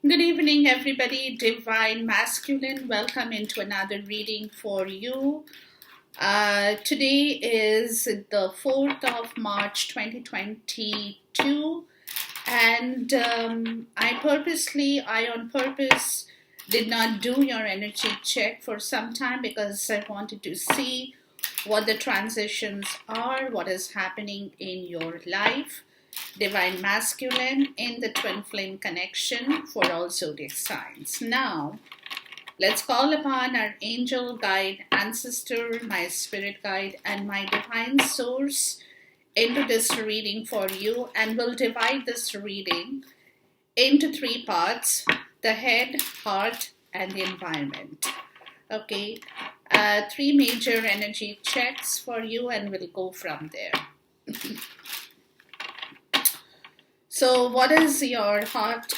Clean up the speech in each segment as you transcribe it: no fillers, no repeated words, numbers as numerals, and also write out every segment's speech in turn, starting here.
Good evening, everybody. Divine Masculine. Welcome into another reading for you. Today is the 4th of March 2022, and I on purpose did not do your energy check for some time because I wanted to see what the transitions are, what is happening in your life. Divine Masculine in the Twin Flame connection for all zodiac signs. Now, let's call upon our angel guide, ancestor, my spirit guide, and my divine source into this reading for you. And we'll divide this reading into three parts: the head, heart, and the environment. Okay, three major energy checks for you, and we'll go from there. So what is your heart,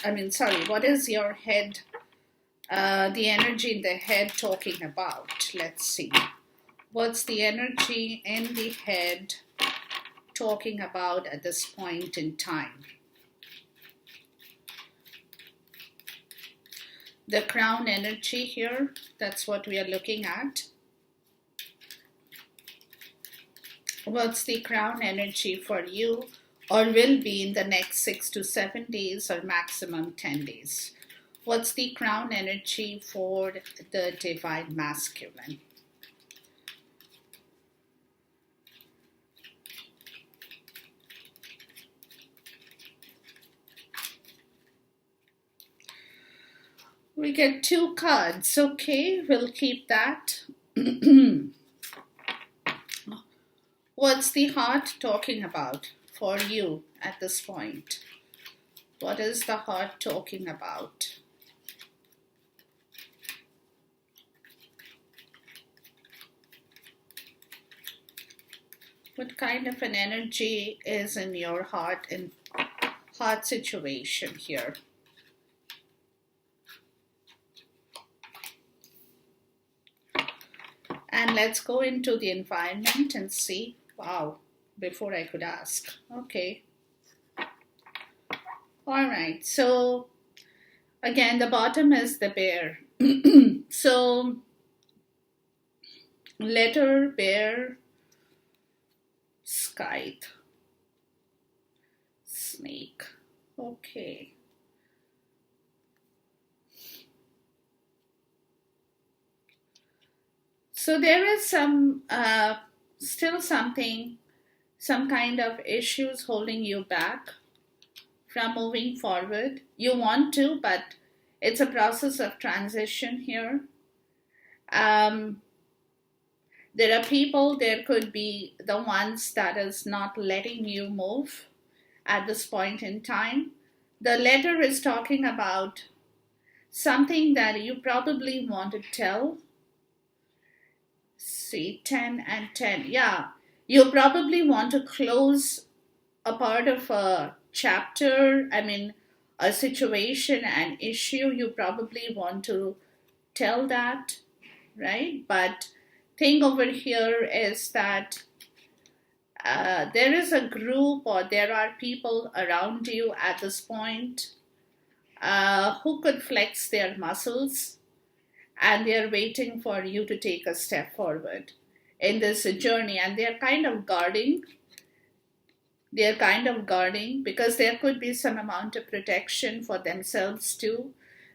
what is your head, the energy in the head talking about? Let's see. What's the energy in the head talking about at this point in time? The crown energy here, that's what we are looking at. What's the crown energy for you, or will be in the next 6 to 7 days or maximum 10 days? What's the crown energy for the Divine Masculine? We get two cards. Okay, we'll keep that. What's the heart talking about for you at this point? What is the heart talking about? What kind of an energy is in your heart and heart situation here? And let's go into the environment and see. Wow, before I could ask. Okay. All right, so again, the bottom is the bear. So, letter bear, scythe, snake. Okay. So there is still something, some kind of issues holding you back from moving forward. You want to, but it's a process of transition here. There are people, there could be the ones that is not letting you move at this point in time. The letter is talking about something that you probably want to tell. See, 10 and 10. Yeah, you probably want to close a part of a chapter, a situation, an issue. You probably want to tell that, right? But thing over here is that there is a group, or there are people around you at this point who could flex their muscles, and they're waiting for you to take a step forward in this journey, and they're kind of guarding. They're kind of guarding because there could be some amount of protection for themselves too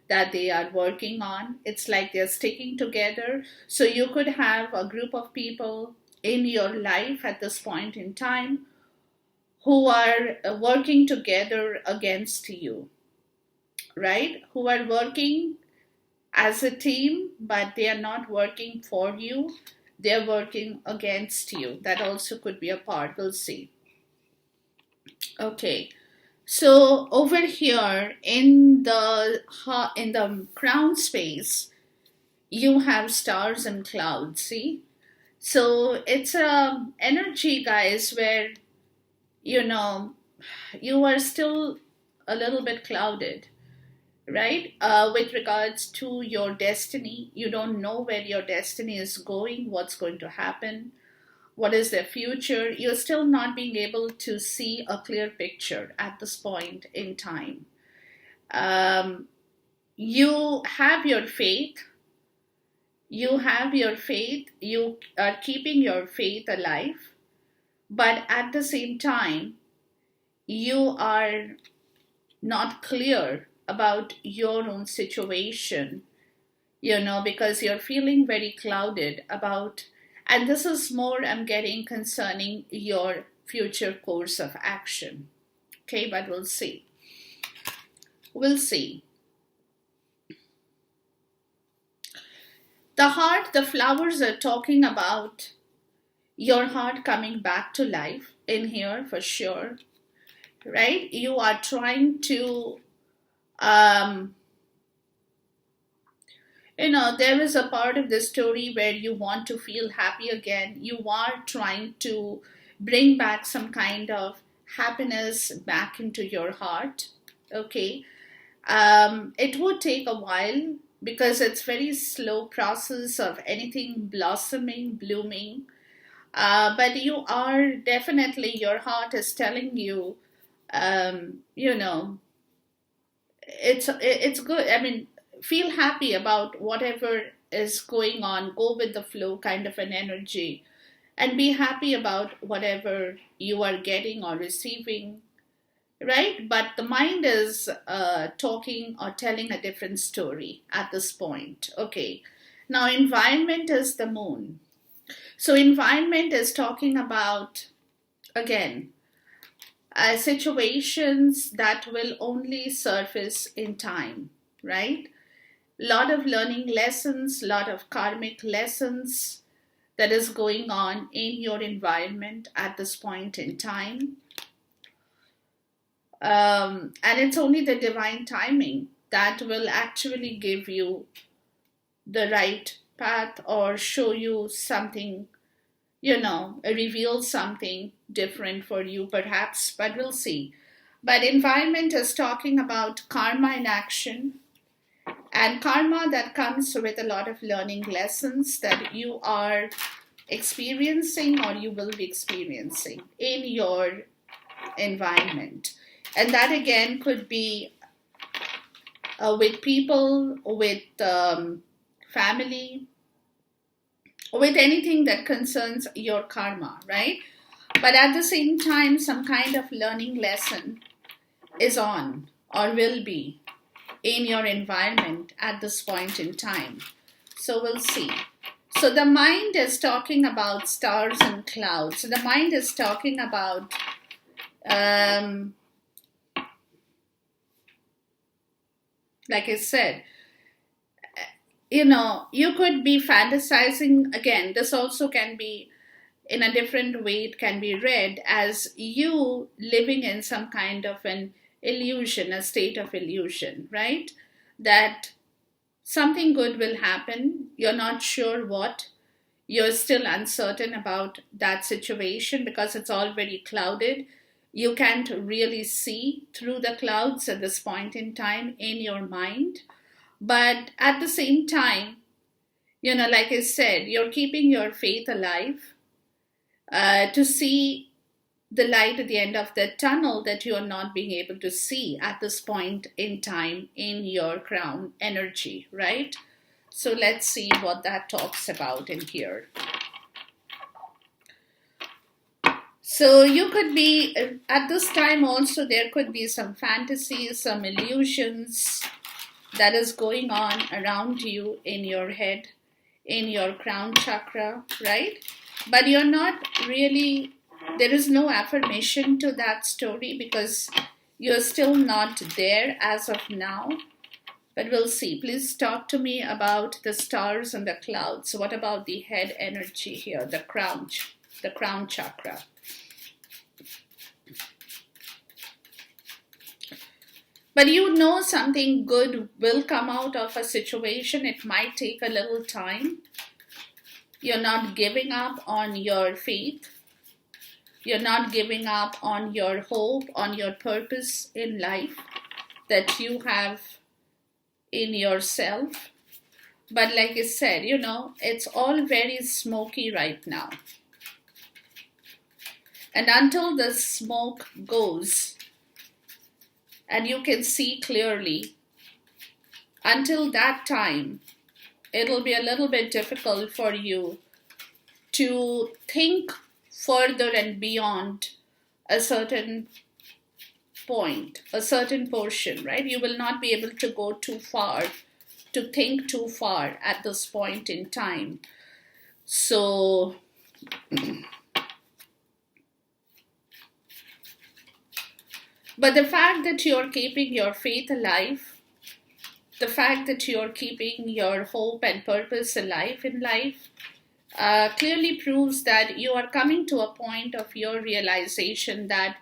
that they are working on. It's like they're sticking together. So you could have a group of people in your life at this point in time who are working together against you, right? Who are working as a team, but they are not working for you. They're working against you. That also could be a part. We'll see. Okay. So over here in the crown space, you have stars and clouds. See, so it's a energy, guys, where you are still a little bit clouded, right? With regards to your destiny, you don't know where your destiny is going, what's going to happen, what is their future. You're still not being able to see a clear picture at this point in time. you have your faith, you are keeping your faith alive, but at the same time, you are not clear about your own situation, because you're feeling very clouded about, and this is more I'm getting concerning your future course of action. Okay, but we'll see. We'll see. The heart, the flowers are talking about your heart coming back to life in here for sure, right? You are trying to, um, there is a part of the story where you want to feel happy again. You are trying to bring back some kind of happiness back into your heart. Okay. It would take a while because it's very slow process of anything blossoming, blooming. But you are definitely, your heart is telling you, um, you know, it's good. I mean, feel happy about whatever is going on. Go with the flow, kind of an energy, and be happy about whatever you are getting or receiving. Right, but the mind is talking or telling a different story at this point. Okay, now environment is the moon. So environment is talking about, again, situations that will only surface in time, right? Lot of learning lessons, lot of karmic lessons that is going on in your environment at this point in time. And it's only the divine timing that will actually give you the right path or show you something, reveal something different for you perhaps, but we'll see. But environment is talking about karma in action, and karma that comes with a lot of learning lessons that you are experiencing or you will be experiencing in your environment. And that again could be with people, with family, with anything that concerns your karma, right? But at the same time, some kind of learning lesson is on or will be in your environment at this point in time. So we'll see. So the mind is talking about stars and clouds. So the mind is talking about like I said, you could be fantasizing. Again, this also can be in a different way, it can be read as you living in some kind of an illusion, a state of illusion, right? That something good will happen. You're not sure what. You're still uncertain about that situation because it's all very clouded. You can't really see through the clouds at this point in time in your mind. But at the same time, like I said, you're keeping your faith alive to see the light at the end of the tunnel that you are not being able to see at this point in time in your crown energy, right? So let's see what that talks about in here. So you could be, at this time also, there could be some fantasies, some illusions that is going on around you in your head, in your crown chakra, right? But you're not really, there is no affirmation to that story because you're still not there as of now. But we'll see. Please talk to me about the stars and the clouds. What about the head energy here, the crown chakra? But something good will come out of a situation. It might take a little time. You're not giving up on your faith. You're not giving up on your hope, on your purpose in life that you have in yourself. But like I said, it's all very smoky right now. And until the smoke goes and you can see clearly, until that time, it'll be a little bit difficult for you to think further and beyond a certain point, a certain portion, right? You will not be able to go too far, to think too far at this point in time. So, but the fact that you're keeping your faith alive, the fact that you're keeping your hope and purpose alive in life, clearly proves that you are coming to a point of your realization that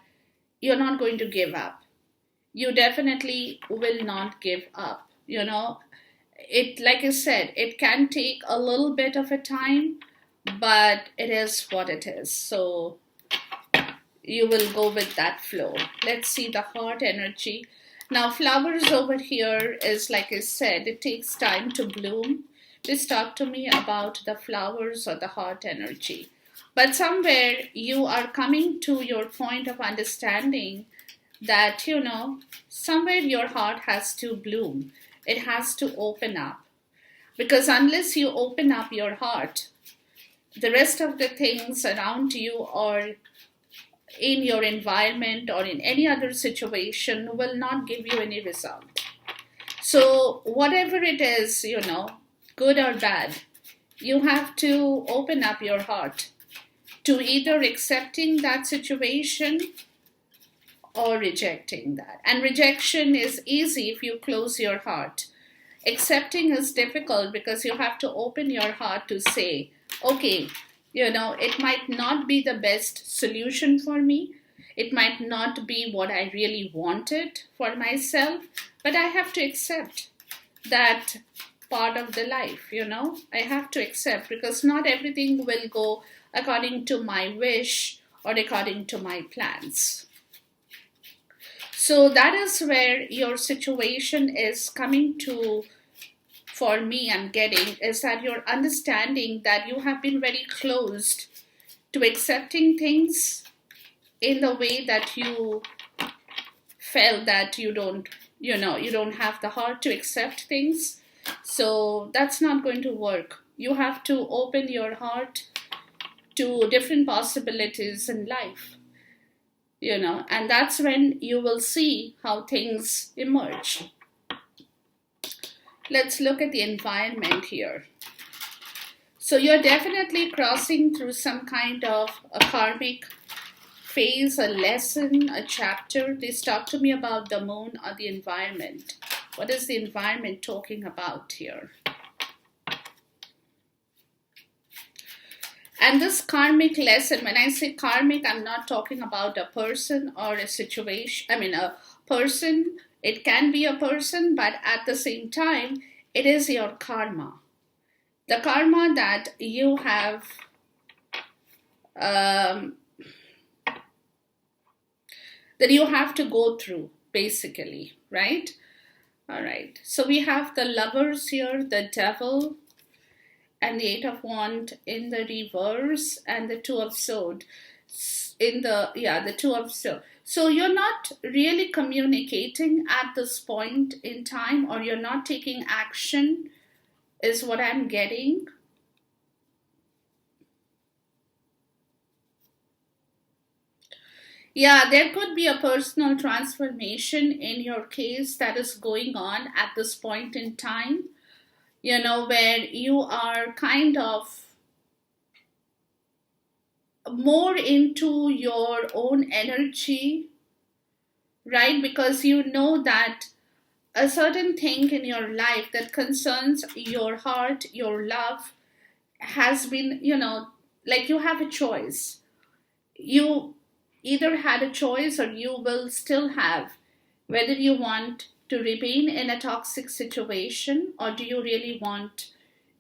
you're not going to give up. You definitely will not give up. It, like I said, it can take a little bit of a time, but it is what it is. So you will go with that flow. Let's see the heart energy. Now, flowers over here is, like I said, it takes time to bloom. Just talk to me about the flowers or the heart energy. But somewhere you are coming to your point of understanding that, somewhere your heart has to bloom. It has to open up. Because unless you open up your heart, the rest of the things around you or in your environment or in any other situation will not give you any result. So whatever it is, good or bad, you have to open up your heart to either accepting that situation or rejecting that. And rejection is easy if you close your heart. Accepting is difficult because you have to open your heart to say, okay, it might not be the best solution for me. It might not be what I really wanted for myself, but I have to accept that part of the life, I have to accept, because not everything will go according to my wish or according to my plans. So that is where your situation is coming to, for me, I'm getting, is that you're understanding that you have been very closed to accepting things in the way that you felt that you don't have the heart to accept things. So that's not going to work. You have to open your heart to different possibilities in life, and that's when you will see how things emerge. Let's look at the environment here. So you're definitely crossing through some kind of a karmic phase, a lesson, a chapter. Please talk to me about the moon or the environment. What is the environment talking about here? And this karmic lesson, when I say karmic, I'm not talking about a person or a situation. I mean, a person, it can be a person, but at the same time, it is your karma. The karma that you have to go through, basically, right? All right. So we have the lovers here, the devil, and the Eight of Wands in the reverse, and the Two of Swords the Two of Swords. So you're not really communicating at this point in time, or you're not taking action, is what I'm getting. Yeah, there could be a personal transformation in your case that is going on at this point in time, where you are kind of more into your own energy, right? Because you know that a certain thing in your life that concerns your heart, your love, has been, like you have a choice. You either had a choice, or you will still have, whether you want to remain in a toxic situation, or do you really want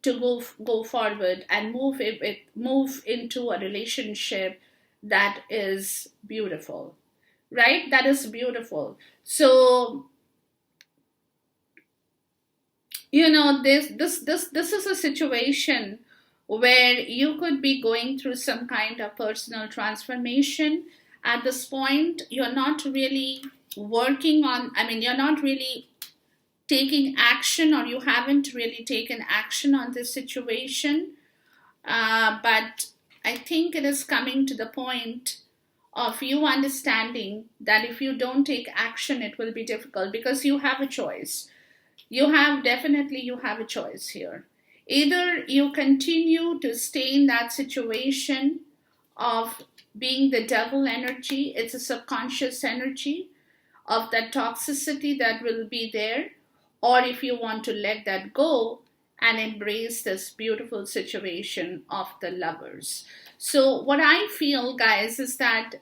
to go forward and move into a relationship that is beautiful, right? That is beautiful. So this is a situation where you could be going through some kind of personal transformation. At this point, you're not really working on, you're not really taking action, or you haven't really taken action on this situation. But I think it is coming to the point of you understanding that if you don't take action, it will be difficult, because you have a choice. You have a choice here. Either you continue to stay in that situation of being the devil energy, it's a subconscious energy of that toxicity that will be there, or if you want to let that go and embrace this beautiful situation of the lovers. So, what I feel, guys, is that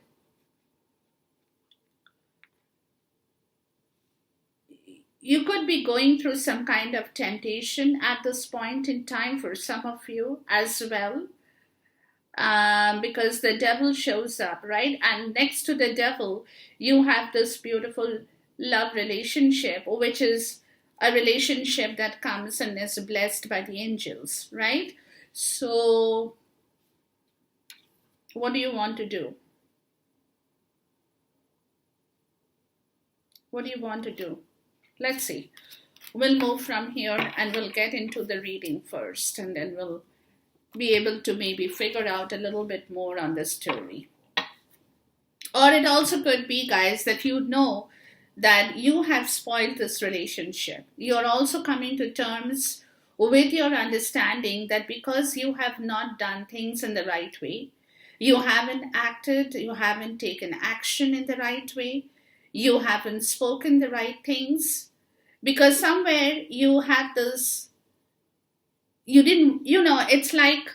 you could be going through some kind of temptation at this point in time for some of you as well, because the devil shows up, right? And next to the devil, you have this beautiful love relationship, which is a relationship that comes and is blessed by the angels, right? So, what do you want to do? What do you want to do? Let's see. We'll move from here and we'll get into the reading first, and then we'll be able to maybe figure out a little bit more on the story. Or it also could be, guys, that you know that you have spoiled this relationship. You're also coming to terms with your understanding that because you have not done things in the right way, you haven't acted, you haven't taken action in the right way, you haven't spoken the right things, because somewhere you had this, you didn't, it's like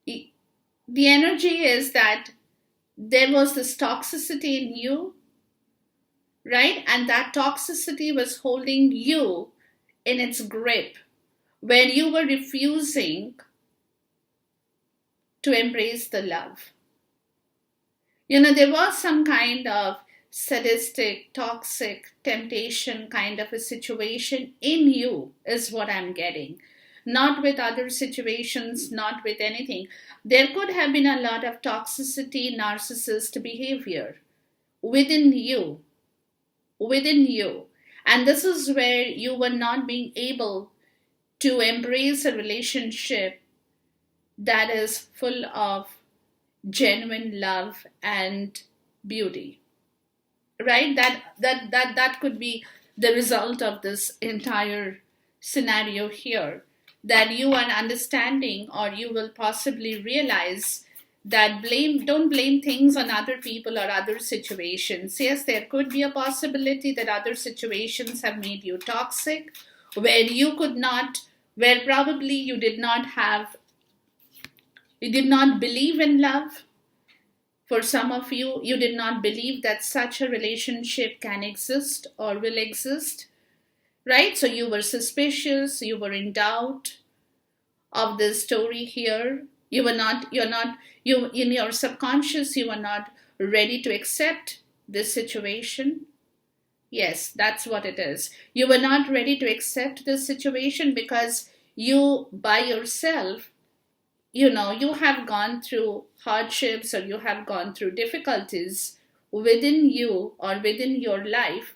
the energy is that there was this toxicity in you, right? And that toxicity was holding you in its grip, where you were refusing to embrace the love. There was some kind of sadistic, toxic, temptation kind of a situation in you, is what I'm getting. Not with other situations, not with anything. There could have been a lot of toxicity, narcissist behavior within you. And this is where you were not being able to embrace a relationship that is full of genuine love and beauty, right? That could be the result of this entire scenario here, that you are understanding, or you will possibly realize that don't blame things on other people or other situations. Yes, there could be a possibility that other situations have made you toxic, where probably you did not believe in love. For some of you, you did not believe that such a relationship can exist or will exist, right? So you were suspicious, you were in doubt of this story here. You in your subconscious, you were not ready to accept this situation. Yes, that's what it is. You were not ready to accept this situation because you by yourself, you have gone through hardships, or you have gone through difficulties within you or within your life,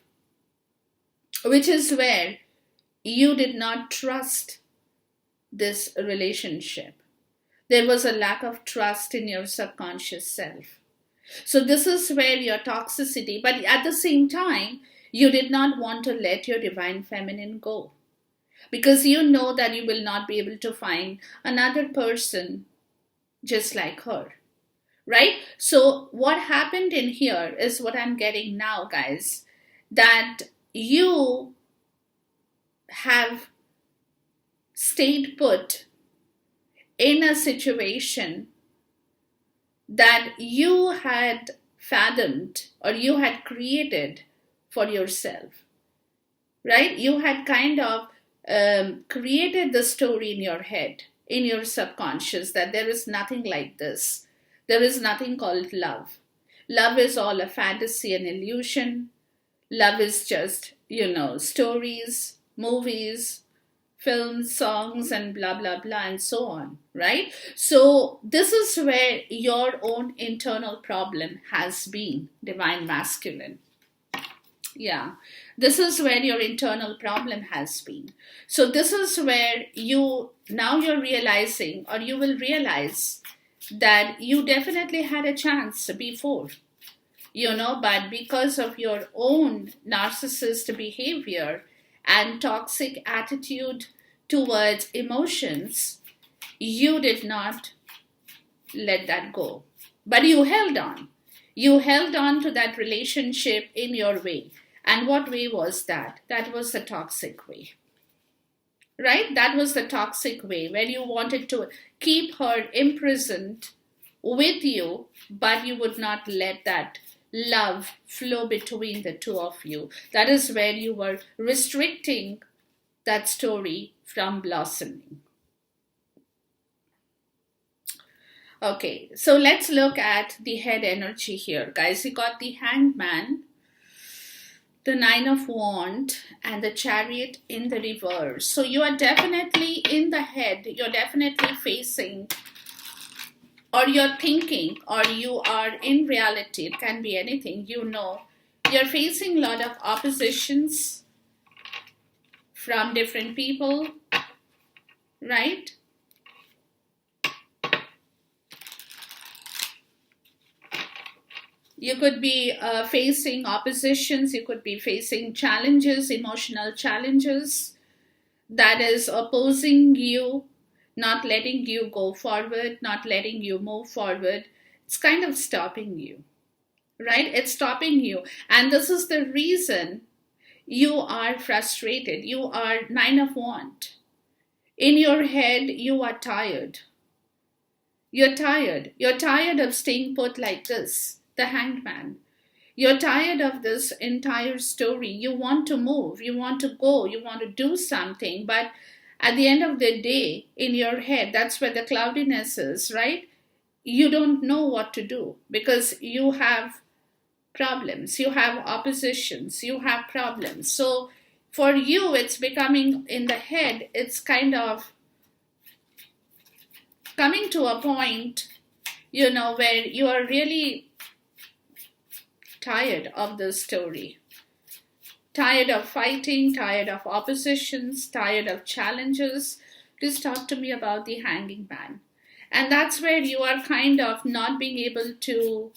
which is where you did not trust this relationship. There was a lack of trust in your subconscious self. So this is where your toxicity, but at the same time, you did not want to let your divine feminine go, because you know that you will not be able to find another person just like her, right? So what happened in here is what I'm getting now, guys, that you have stayed put in a situation that you had fathomed or you had created for yourself, right? You had kind of created the story in your head, in your subconscious, that there is nothing like this. There is nothing called love. Love is all a fantasy and illusion. Love is just, stories, movies, films, songs, and blah, blah, blah, and so on, right? So this is where your own internal problem has been, divine masculine. Yeah, this is where your internal problem has been. So this is where you're realizing, or you will realize, that you definitely had a chance before, but because of your own narcissist behavior and toxic attitude towards emotions, you did not let that go. But you held on. You held on to that relationship in your way. And what way was that? That was the toxic way. Right? That was the toxic way where you wanted to keep her imprisoned with you, but you would not let that love flow between the two of you. That is where you were restricting that story from blossoming. Okay, so let's look at the head energy here. Guys, you got the Hanged Man, the Nine of Wands, and the Chariot in the reverse. So you are definitely in the head. You're definitely facing, or you're thinking, or you are in reality. It can be anything, You're facing a lot of oppositions from different people, right? You could be facing oppositions, you could be facing challenges, emotional challenges that is opposing you, not letting you go forward, not letting you move forward. It's kind of stopping you, right? It's stopping you. And this is the reason you are frustrated. You are Nine of Wands. In your head, you are tired. You're tired. You're tired of staying put like this. The Hanged Man. You're tired of this entire story. You want to move, you want to go, you want to do something, but at the end of the day, in your head, that's where the cloudiness is, right? You don't know what to do because you have problems, you have oppositions, you have problems. So for you, it's becoming in the head, it's kind of coming to a point, where you are really tired of this story, tired of fighting, tired of oppositions, tired of challenges. Please talk to me about the Hanging Man. And that's where you are kind of not being able to,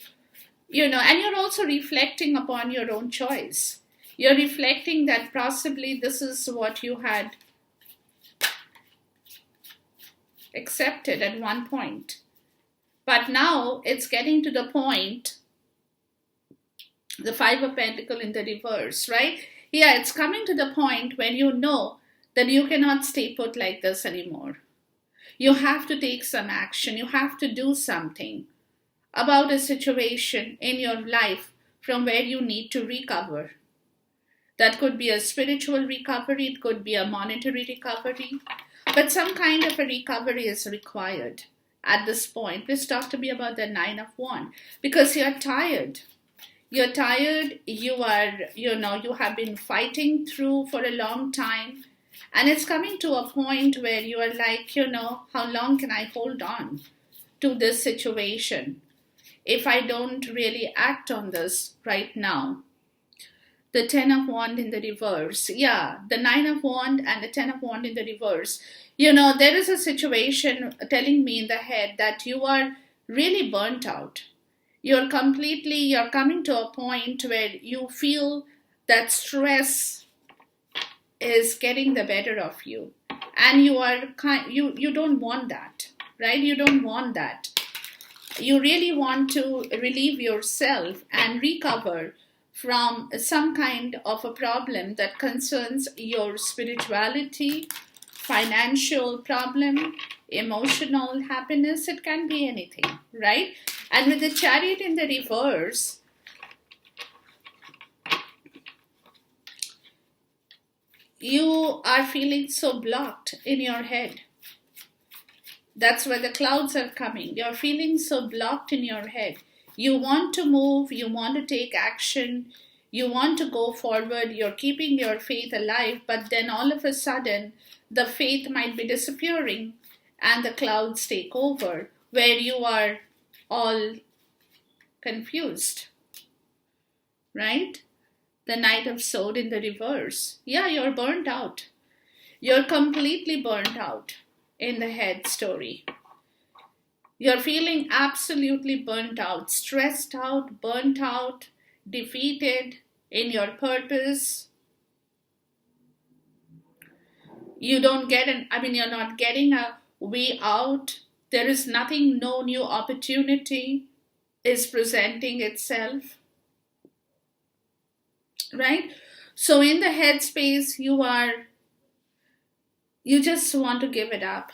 and you're also reflecting upon your own choice. You're reflecting that possibly this is what you had accepted at one point. But now it's getting to the point, the Five of Pentacles in the reverse, right? Yeah, it's coming to the point when you know that you cannot stay put like this anymore. You have to take some action. You have to do something about a situation in your life from where you need to recover. That could be a spiritual recovery. It could be a monetary recovery. But some kind of a recovery is required at this point. Please talk to me about the Nine of Wands. Because you're tired. You're tired, you have been fighting through for a long time, and it's coming to a point where you are like, how long can I hold on to this situation if I don't really act on this right now? The Ten of Wands in the reverse. Yeah, the Nine of Wands and the Ten of Wands in the reverse. There is a situation telling me in the head that you are really burnt out. You're coming to a point where you feel that stress is getting the better of you. And you don't want that, right? You don't want that. You really want to relieve yourself and recover from some kind of a problem that concerns your spirituality, financial problem, emotional happiness. It can be anything, right? And with the Chariot in the reverse, you are feeling so blocked in your head. That's where the clouds are coming. You're feeling so blocked in your head. You want to move, you want to take action, you want to go forward, you're keeping your faith alive, but then all of a sudden, the faith might be disappearing and the clouds take over, where you are all confused, right? The Knight of Sword in the reverse. Yeah, you're burnt out. You're completely burnt out in the head story. You're feeling absolutely burnt out, stressed out, burnt out, defeated in your purpose. You're not getting a way out. There is nothing, no new opportunity is presenting itself, right? So in the headspace, you just want to give it up.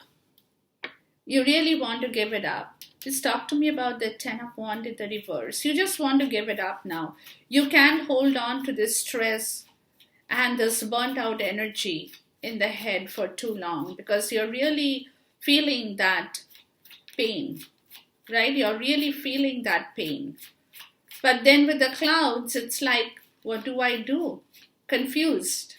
You really want to give it up. Just talk to me about the Ten of Wands in the reverse. You just want to give it up now. You can't hold on to this stress and this burnt out energy in the head for too long, because you're really feeling that pain, right? You're really feeling that pain. But then with the clouds, it's like, what do I do? Confused.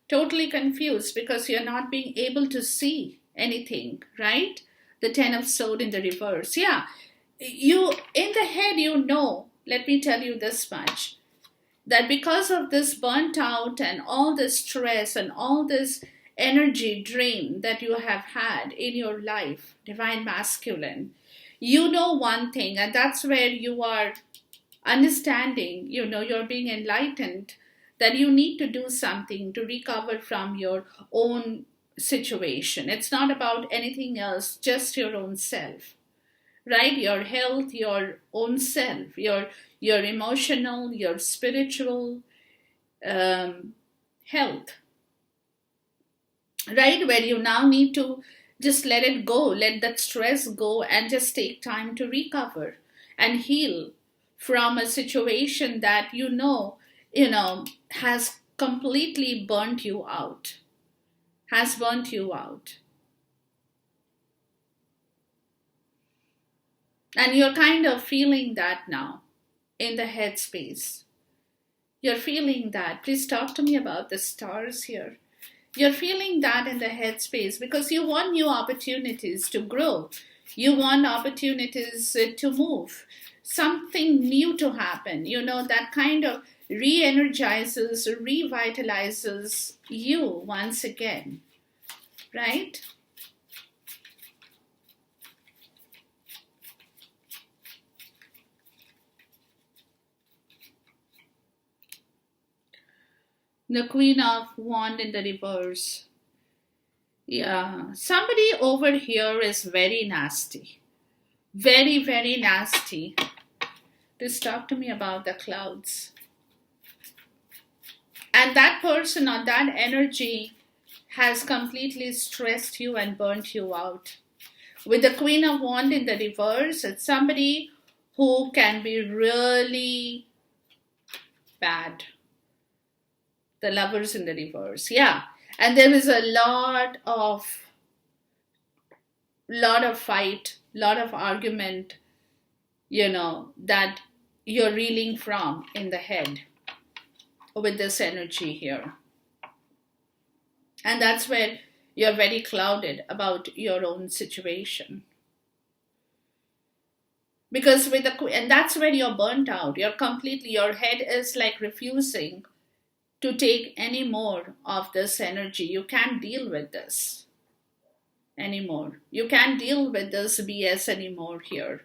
Totally confused, because you're not being able to see anything, right? The Ten of Swords in the reverse. Yeah, you in the head, let me tell you this much, that because of this burnt out and all this stress and all this energy drain that you have had in your life, Divine Masculine, you know one thing, and that's where you are understanding, you're being enlightened, that you need to do something to recover from your own situation. It's not about anything else, just your own self, right? Your health, your own self, your emotional, your spiritual health, right? Where you now need to just let it go, let that stress go, and just take time to recover and heal from a situation that has completely burnt you out, And you're kind of feeling that now in the headspace. You're feeling that. Please talk to me about the stars here. You're feeling that in the headspace because you want new opportunities to grow. You want opportunities to move. Something new to happen. That kind of re-energizes, revitalizes you once again. Right? The Queen of Wands in the reverse. Yeah, somebody over here is very nasty. Very, very nasty. Just talk to me about the clouds. And that person or that energy has completely stressed you and burnt you out. With the Queen of Wands in the reverse, it's somebody who can be really bad. The Lovers in the reverse, yeah. And there is a lot of fight, lot of argument, that you're reeling from in the head with this energy here. And that's where you're very clouded about your own situation. Because and that's where you're burnt out. Your head is like refusing to take any more of this energy. You can't deal with this anymore. You can't deal with this BS anymore here.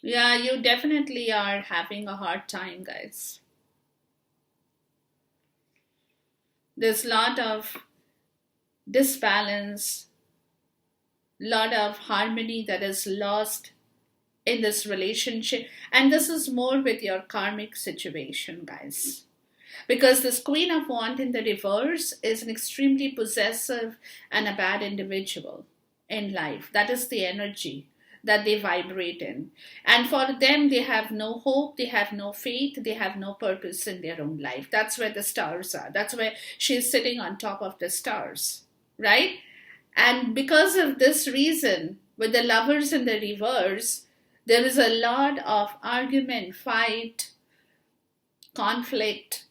Yeah, you definitely are having a hard time, guys. There's a lot of disbalance, lot of harmony that is lost in this relationship. And this is more with your karmic situation, guys. Because this Queen of Wands in the reverse is an extremely possessive and a bad individual in life. That is the energy that they vibrate in. And for them, they have no hope, they have no faith, they have no purpose in their own life. That's where the stars are. That's where she's sitting on top of the stars, right? And because of this reason, with the Lovers in the reverse, there is a lot of argument, fight, conflict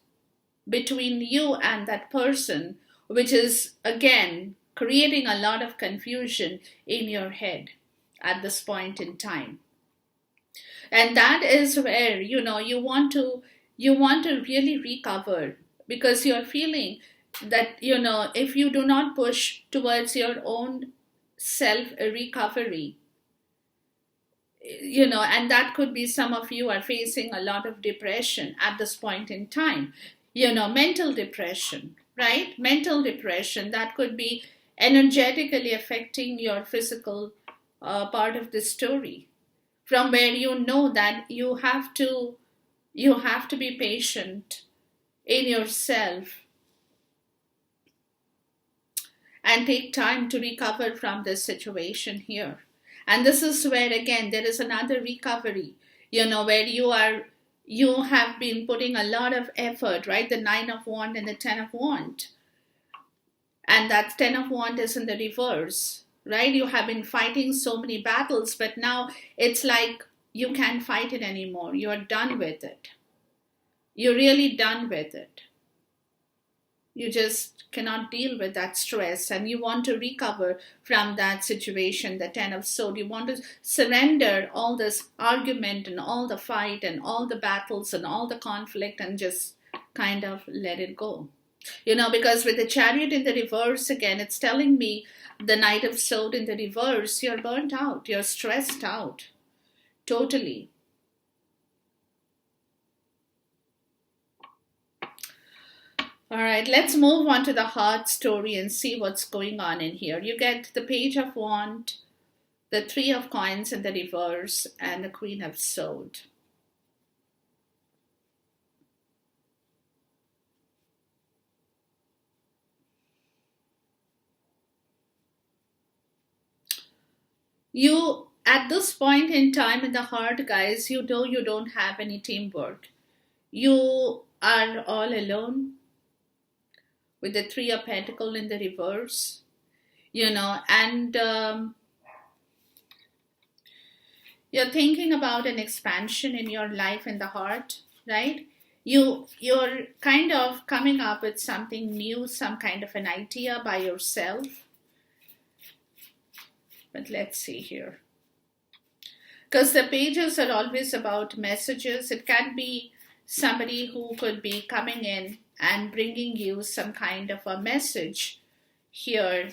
between you and that person, which is, again, creating a lot of confusion in your head at this point in time. And that is where, you want to really recover, because you're feeling that, if you do not push towards your own self recovery, and that could be, some of you are facing a lot of depression at this point in time, mental depression, right? Mental depression that could be energetically affecting your physical part of the story, from where that you have to be patient in yourself and take time to recover from this situation here. And this is where, again, there is another recovery, where you have been putting a lot of effort, right? The Nine of Wands and the Ten of Wands. And that Ten of Wands is in the reverse, right? You have been fighting so many battles, but now it's like you can't fight it anymore. You're done with it. You're really done with it. You just cannot deal with that stress, and you want to recover from that situation, the Ten of Swords. You want to surrender all this argument and all the fight and all the battles and all the conflict, and just kind of let it go. Because with the Chariot in the reverse, again, it's telling me the Knight of Swords in the reverse, you're burnt out, you're stressed out, totally. All right, let's move on to the heart story and see what's going on in here. You get the Page of Wands, the Three of Coins in the reverse, and the Queen of Swords. You, at this point in time in the heart, guys, you don't have any teamwork. You are all alone with the Three of Pentacles in the reverse, and you're thinking about an expansion in your life in the heart, right? You're kind of coming up with something new, some kind of an idea by yourself. But let's see here. Because the pages are always about messages. It can be somebody who could be coming in and bringing you some kind of a message here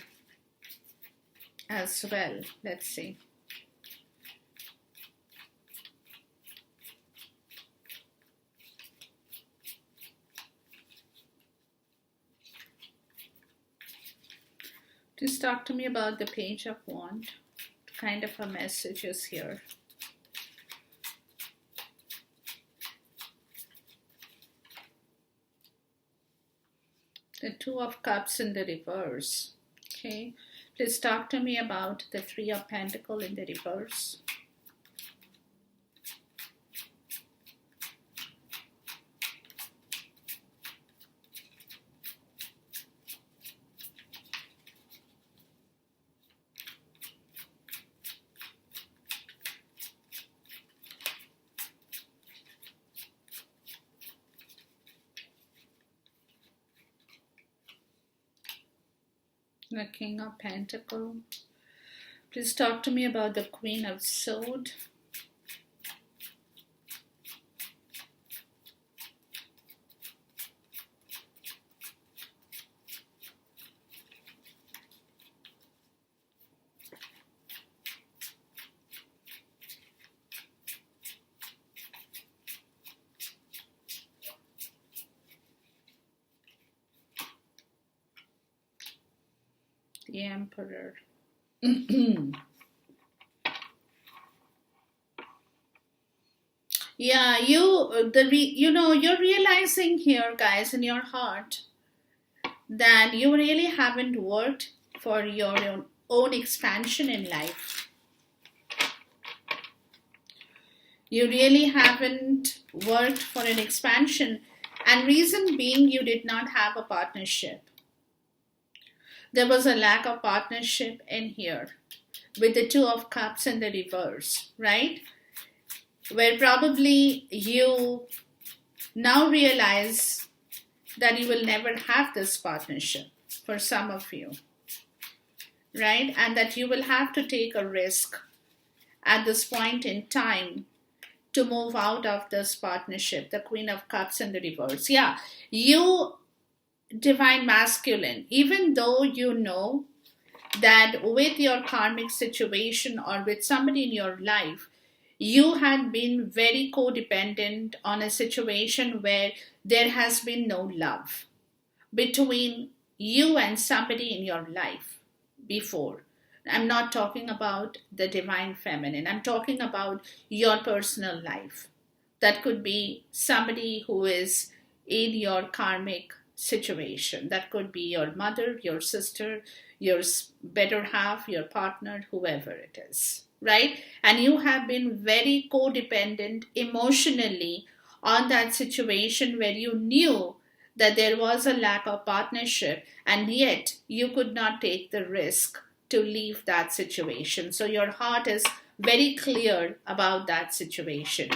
as well. Let's see. Just talk to me about the Page of Wands. Kind of a messages here. The Two of Cups in the reverse. Okay. Please talk to me about the Three of Pentacles in the reverse. The King of Pentacles. Please talk to me about the Queen of Swords. The Emperor. Yeah, you're realizing here, guys, in your heart, that you really haven't worked for your own expansion in life. You really haven't worked for an expansion, and reason being, you did not have a partnership. There was a lack of partnership in here with the Two of Cups in the reverse, right? Where probably you now realize that you will never have this partnership for some of you, right? And that you will have to take a risk at this point in time to move out of this partnership, the Queen of Cups in the reverse. Yeah, you, divine masculine, even though you know that with your karmic situation or with somebody in your life, you had been very codependent on a situation where there has been no love between you and somebody in your life before. I'm not talking about the divine feminine, I'm talking about your personal life. That could be somebody who is in your karmic situation. That could be your mother, your sister, your better half, your partner, whoever it is, right? And you have been very codependent emotionally on that situation where you knew that there was a lack of partnership, and yet you could not take the risk to leave that situation. So your heart is very clear about that situation.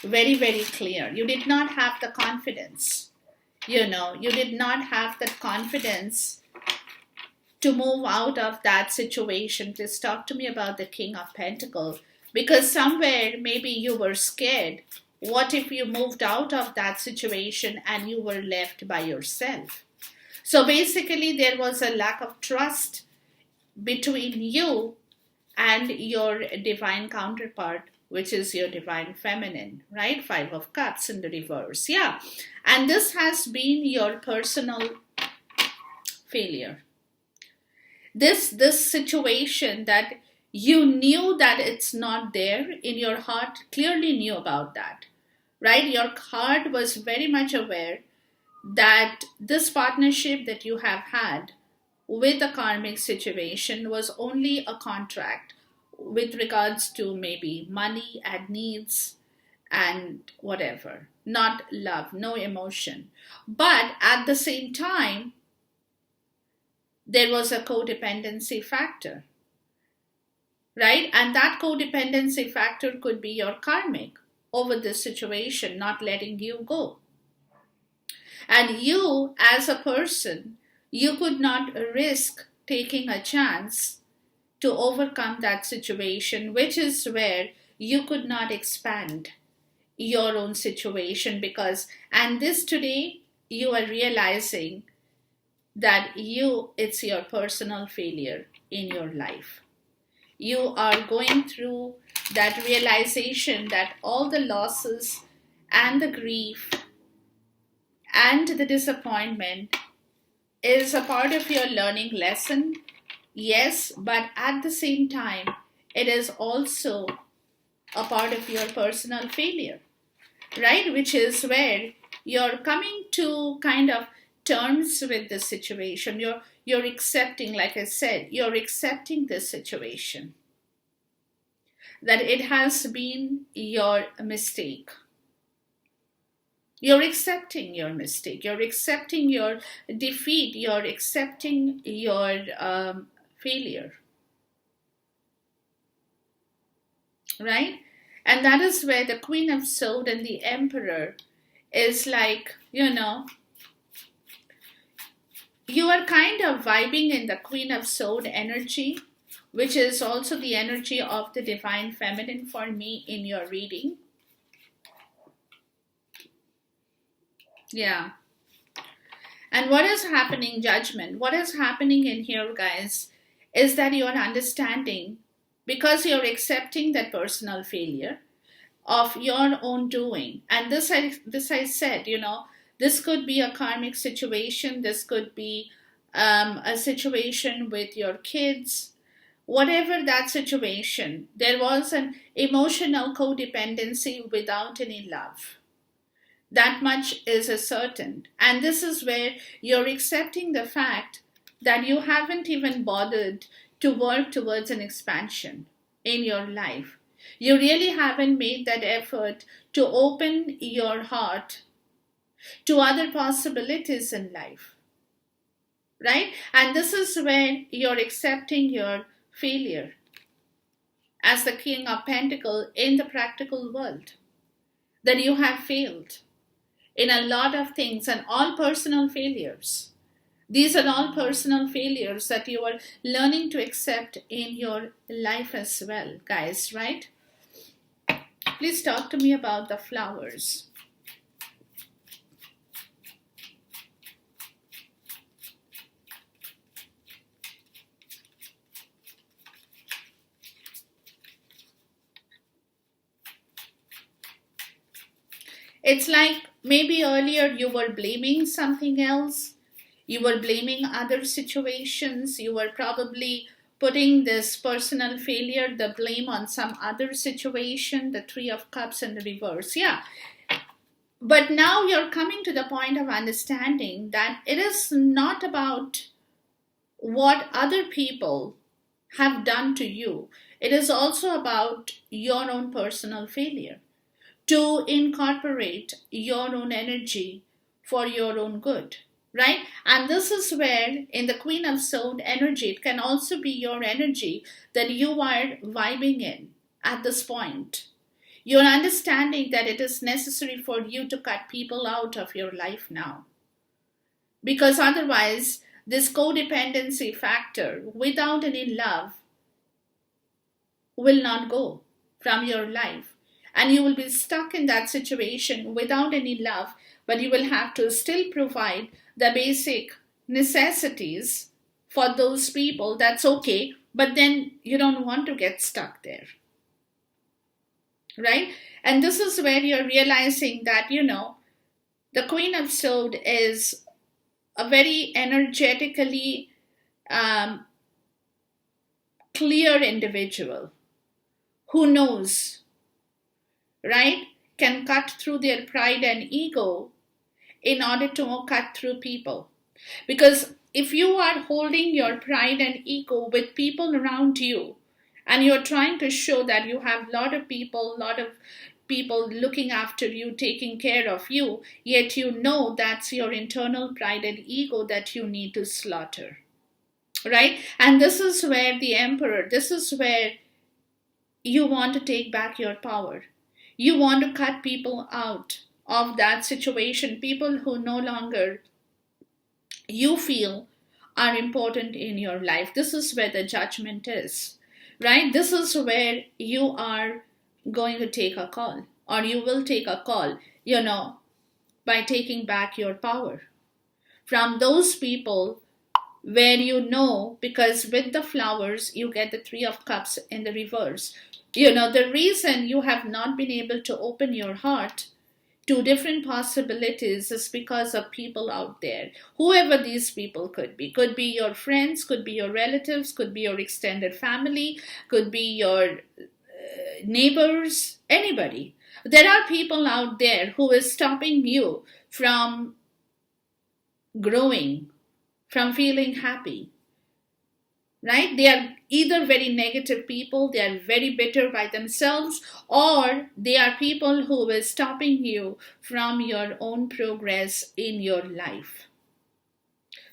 Very, very clear. You did not have the confidence. You did not have that confidence to move out of that situation. Please talk to me about the King of Pentacles. Because somewhere maybe you were scared. What if you moved out of that situation and you were left by yourself? So basically, there was a lack of trust between you and your divine counterpart, which is your divine feminine, right? Five of Cups in the reverse. Yeah. And this has been your personal failure. This situation that you knew that it's not there in your heart, clearly knew about that, right? Your heart was very much aware that this partnership that you have had with a karmic situation was only a contract with regards to maybe money and needs and whatever, not love, no emotion. But at the same time, there was a codependency factor, right? And that codependency factor could be your karmic over this situation, not letting you go. And you, as a person, you could not risk taking a chance to overcome that situation, which is where you could not expand your own situation because, and this today, you are realizing that it's your personal failure in your life. You are going through that realization that all the losses and the grief and the disappointment is a part of your learning lesson. Yes, but at the same time, it is also a part of your personal failure, right? Which is where you're coming to kind of terms with the situation. You're accepting, like I said, you're accepting this situation, that it has been your mistake. You're accepting your mistake. You're accepting your defeat. You're accepting your failure, right? And that is where the Queen of Swords and the Emperor is like, you are kind of vibing in the Queen of Swords energy, which is also the energy of the divine feminine for me in your reading. Yeah. And what is happening, Judgment? What is happening in here, guys, is that you're understanding, because you're accepting that personal failure of your own doing. And this I said, this could be a karmic situation. This could be a situation with your kids. Whatever that situation, there was an emotional codependency without any love. That much is a certain. And this is where you're accepting the fact that you haven't even bothered to work towards an expansion in your life. You really haven't made that effort to open your heart to other possibilities in life, right? And this is where you're accepting your failure as the King of Pentacles in the practical world, that you have failed in a lot of things, and all personal failures. These are all personal failures that you are learning to accept in your life as well, guys, right? Please talk to me about the flowers. It's like maybe earlier you were blaming something else. You were blaming other situations. You were probably putting this personal failure, the blame on some other situation, the Three of Cups in the reverse. Yeah. But now you're coming to the point of understanding that it is not about what other people have done to you. It is also about your own personal failure to incorporate your own energy for your own good, right? And this is where, in the Queen of Swords energy, it can also be your energy that you are vibing in at this point. You're understanding that it is necessary for you to cut people out of your life now. Because otherwise, this codependency factor, without any love, will not go from your life. And you will be stuck in that situation without any love, but you will have to still provide the basic necessities for those people. That's okay, but then you don't want to get stuck there, right? And this is where you're realizing that, the Queen of Swords is a very energetically clear individual who knows, right, can cut through their pride and ego in order to cut through people. Because if you are holding your pride and ego with people around you, and you're trying to show that you have a lot of people looking after you, taking care of you, yet you know that's your internal pride and ego that you need to slaughter, right? And this is where the Emperor, this is where you want to take back your power. You want to cut people out of that situation, people who no longer you feel are important in your life. This is where the judgment is, right? This is where you are going to take a call, or you will take a call, by taking back your power from those people where because with the flowers, you get the Three of Cups in the reverse. The reason you have not been able to open your heart to different possibilities is because of people out there, whoever these people could be your friends, could be your relatives, could be your extended family, could be your neighbors, anybody. There are people out there who is stopping you from growing, from feeling happy, right? They are either very negative people, they are very bitter by themselves, or they are people who are stopping you from your own progress in your life.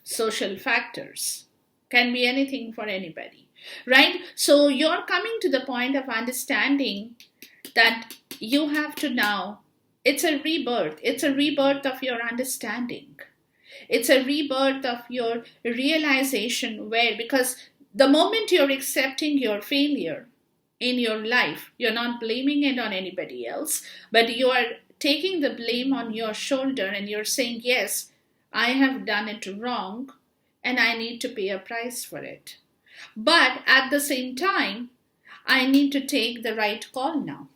Social factors can be anything for anybody, right? So you're coming to the point of understanding that you have to now, it's a rebirth of your understanding. It's a rebirth of your realization because the moment you're accepting your failure in your life, you're not blaming it on anybody else, but you are taking the blame on your shoulder and you're saying, yes, I have done it wrong and I need to pay a price for it. But at the same time, I need to take the right call now.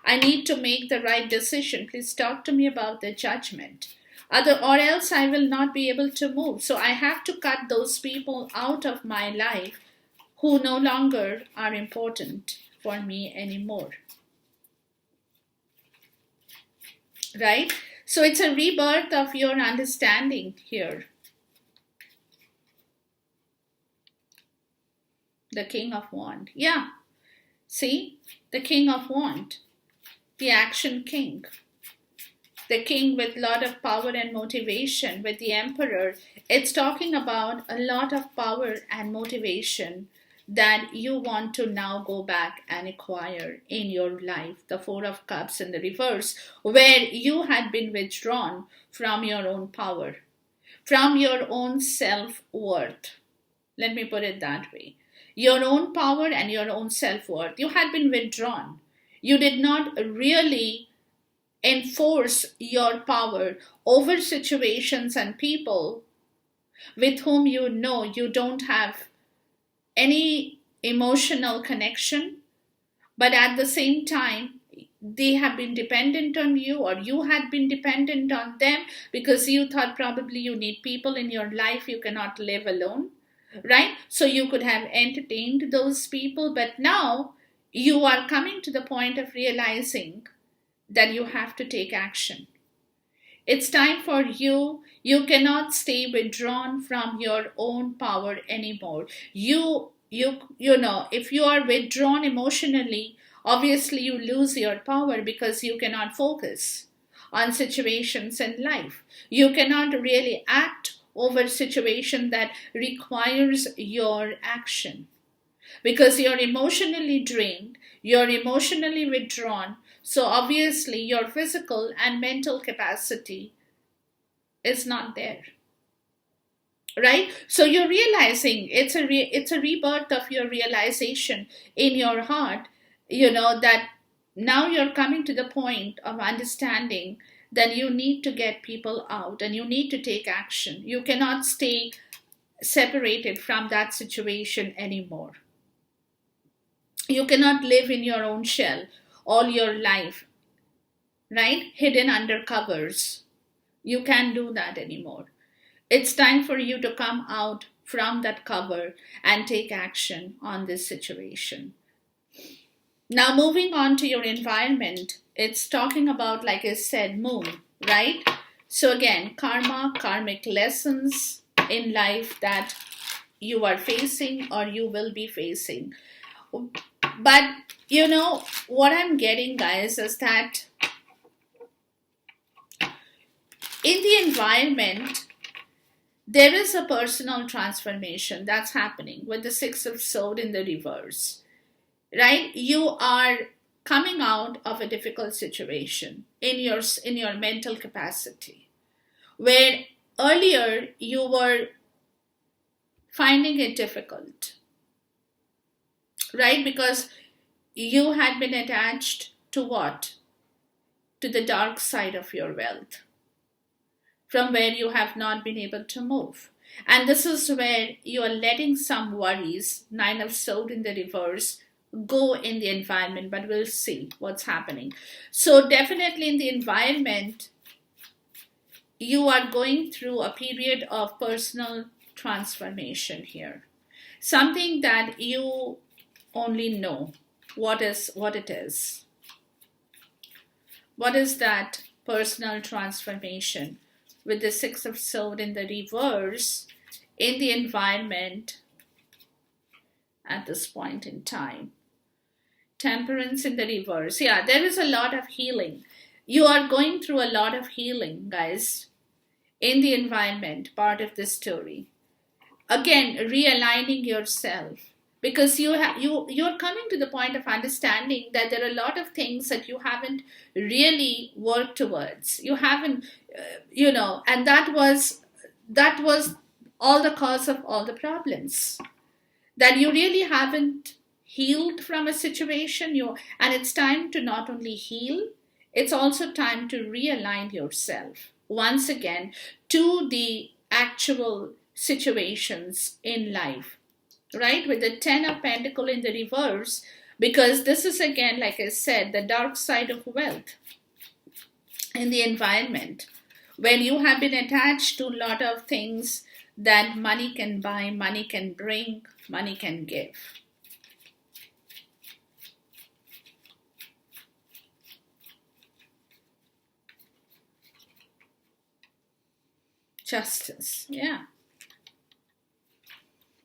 I need to make the right decision. Please talk to me about the judgment. Or else I will not be able to move. So I have to cut those people out of my life who no longer are important for me anymore. Right? So it's a rebirth of your understanding here. The King of Wands. Yeah. See? The King of Wands. The action king. The king with a lot of power and motivation. With the Emperor, it's talking about a lot of power and motivation that you want to now go back and acquire in your life. The Four of Cups in the reverse, where you had been withdrawn from your own power, from your own self-worth. Let me put it that way. Your own power and your own self-worth. You had been withdrawn. You did not really enforce your power over situations and people with whom you know you don't have any emotional connection, but at the same time, they have been dependent on you, or you had been dependent on them because you thought probably you need people in your life, you cannot live alone, right? So you could have entertained those people, but now you are coming to the point of realizing that you have to take action. It's time for you. You cannot stay withdrawn from your own power anymore. You know, if you are withdrawn emotionally, obviously you lose your power because you cannot focus on situations in life. You cannot really act over situation that requires your action because you're emotionally drained, you're emotionally withdrawn. So obviously, your physical and mental capacity is not there, right? So you're realizing it's a rebirth of your realization in your heart. You know that now you're coming to the point of understanding that you need to get people out and you need to take action. You cannot stay separated from that situation anymore. You cannot live in your own shell all your life, right? Hidden under covers. You can't do that anymore. It's time for you to come out from that cover and take action on this situation. Now, moving on to your environment, it's talking about, like I said, moon, right? So, again, karma, karmic lessons in life that you are facing or you will be facing. But you know what I'm getting, guys, is that in the environment, there is a personal transformation that's happening with the Six of Swords in the reverse, right? You are coming out of a difficult situation in your mental capacity, where earlier you were finding it difficult, right? Because you had been attached to what? To the dark side of your wealth, from where you have not been able to move. And this is where you are letting some worries, Nine of Swords in the reverse, go in the environment, but we'll see what's happening. So, definitely in the environment, you are going through a period of personal transformation here. Something that you only know what it is. What is that personal transformation with the Six of Swords in the reverse in the environment at this point in time? Temperance in the reverse. Yeah, there is a lot of healing. You are going through a lot of healing, guys, in the environment, part of the story. Again, realigning yourself, because you're coming to the point of understanding that there are a lot of things that you haven't really worked towards. You haven't, and that was all the cause of all the problems, that you really haven't healed from a situation. And it's time to not only heal, it's also time to realign yourself once again to the actual situations in life, right? With the Ten of Pentacles in the reverse, because this is again, like I said, the dark side of wealth in the environment, when you have been attached to a lot of things that money can buy, money can bring, money can give. Justice, yeah.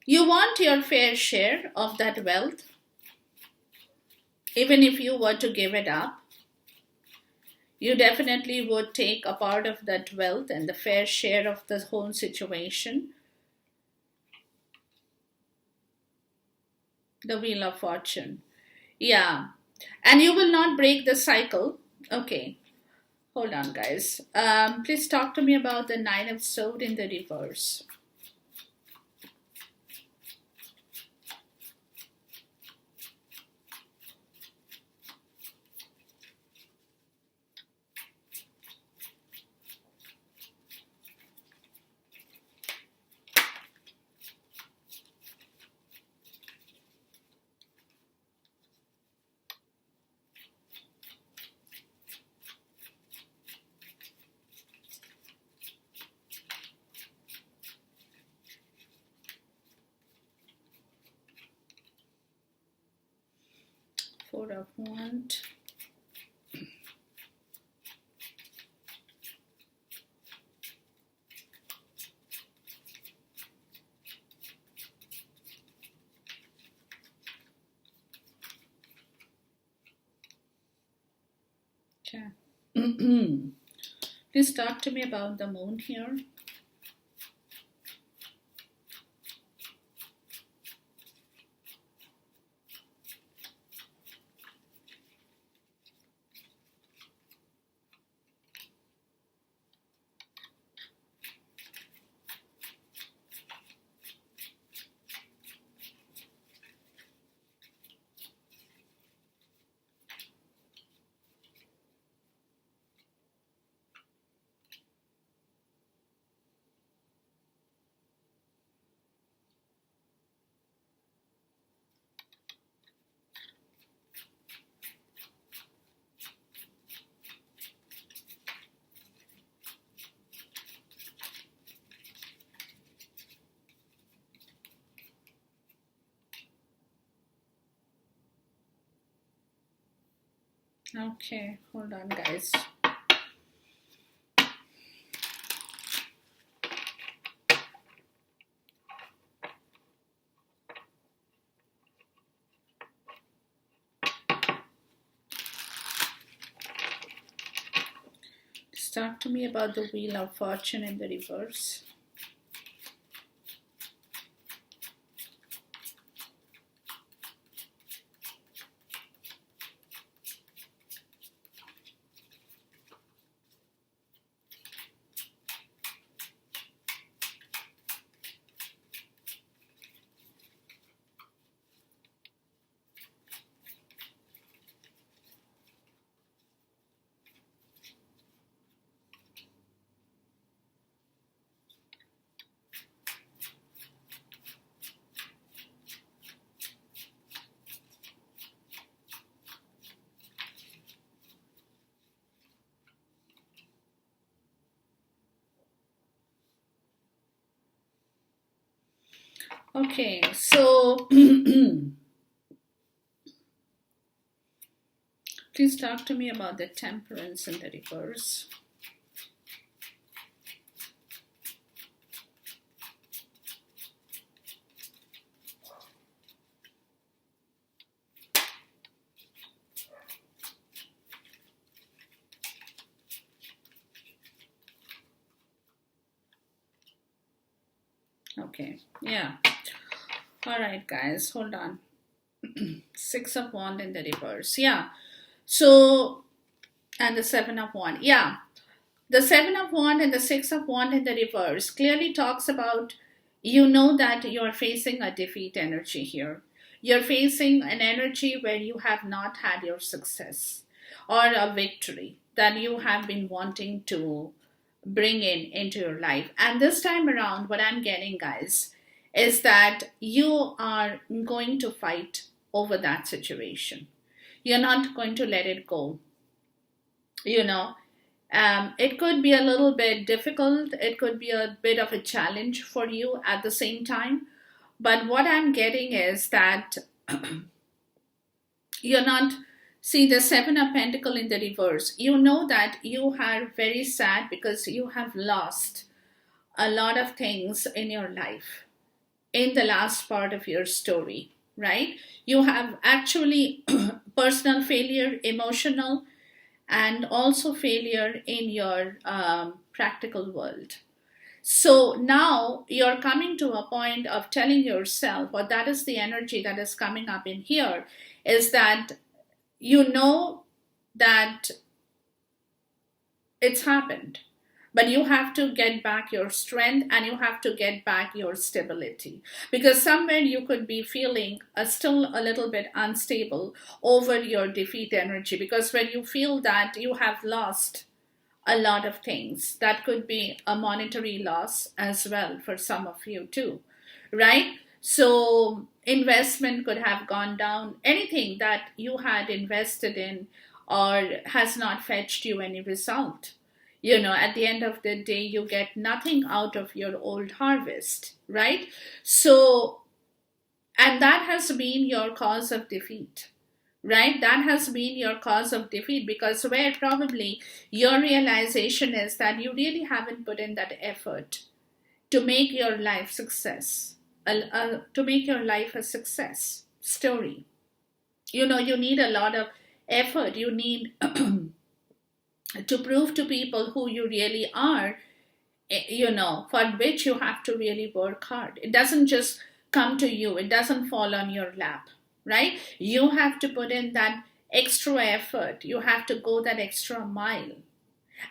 You want your fair share of that wealth, even if you were to give it up. You definitely would take a part of that wealth and the fair share of the whole situation. The Wheel of Fortune. Yeah. And you will not break the cycle. Okay. Hold on, guys. Please talk to me about the Nine of Swords in the reverse. Four of Wands. Okay. Please talk to me about the moon here. Okay, hold on, guys. Talk to me about the Wheel of Fortune in the reverse. Okay, so please talk to me about the Temperance in the reverse. Okay, yeah. All right, guys, hold on. Six of Wands in the reverse. Yeah. So, and the Seven of Wands. Yeah. The Seven of Wands and the Six of Wands in the reverse clearly talks about, you know, that you're facing a defeat energy here. You're facing an energy where you have not had your success or a victory that you have been wanting to bring in into your life. And this time around, what I'm getting, guys, is that you are going to fight over that situation. You're not going to let it go. You know, it could be a little bit difficult, it could be a bit of a challenge for you at the same time. But what I'm getting is that you're not, see the Seven of Pentacle in the reverse. You know that you are very sad because you have lost a lot of things in your life in the last part of your story, right? You have actually personal failure, emotional, and also failure in your practical world. So now you're coming to a point of telling yourself, or that is the energy that is coming up in here, is that you know that it's happened, but you have to get back your strength and you have to get back your stability, because somewhere you could be feeling still a little bit unstable over your defeat energy, because when you feel that you have lost a lot of things, that could be a monetary loss as well for some of you too, right? So investment could have gone down, anything that you had invested in or has not fetched you any result. You know, at the end of the day, you get nothing out of your old harvest, right? So, and that has been your cause of defeat, right? That has been your cause of defeat, because where probably your realization is that you really haven't put in that effort to make your life success, to make your life a success story. You need a lot of effort. You need to prove to people who you really are, for which you have to really work hard. It doesn't just come to you, it doesn't fall on your lap, right? You have to put in that extra effort, you have to go that extra mile.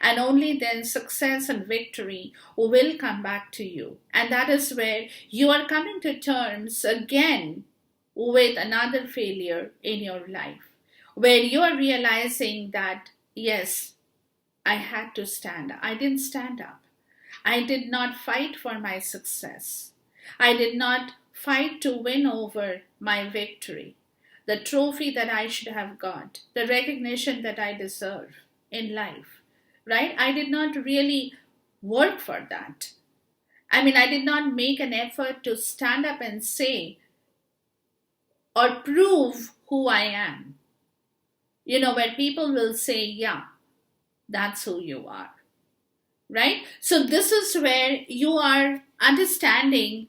And only then success and victory will come back to you. And that is where you are coming to terms again with another failure in your life, where you are realizing that, yes, I had to stand. I didn't stand up. I did not fight for my success. I did not fight to win over my victory, the trophy that I should have got, the recognition that I deserve in life, right? I did not really work for that. I mean, I did not make an effort to stand up and say or prove who I am. Where people will say, yeah, that's who you are, right? So this is where you are understanding,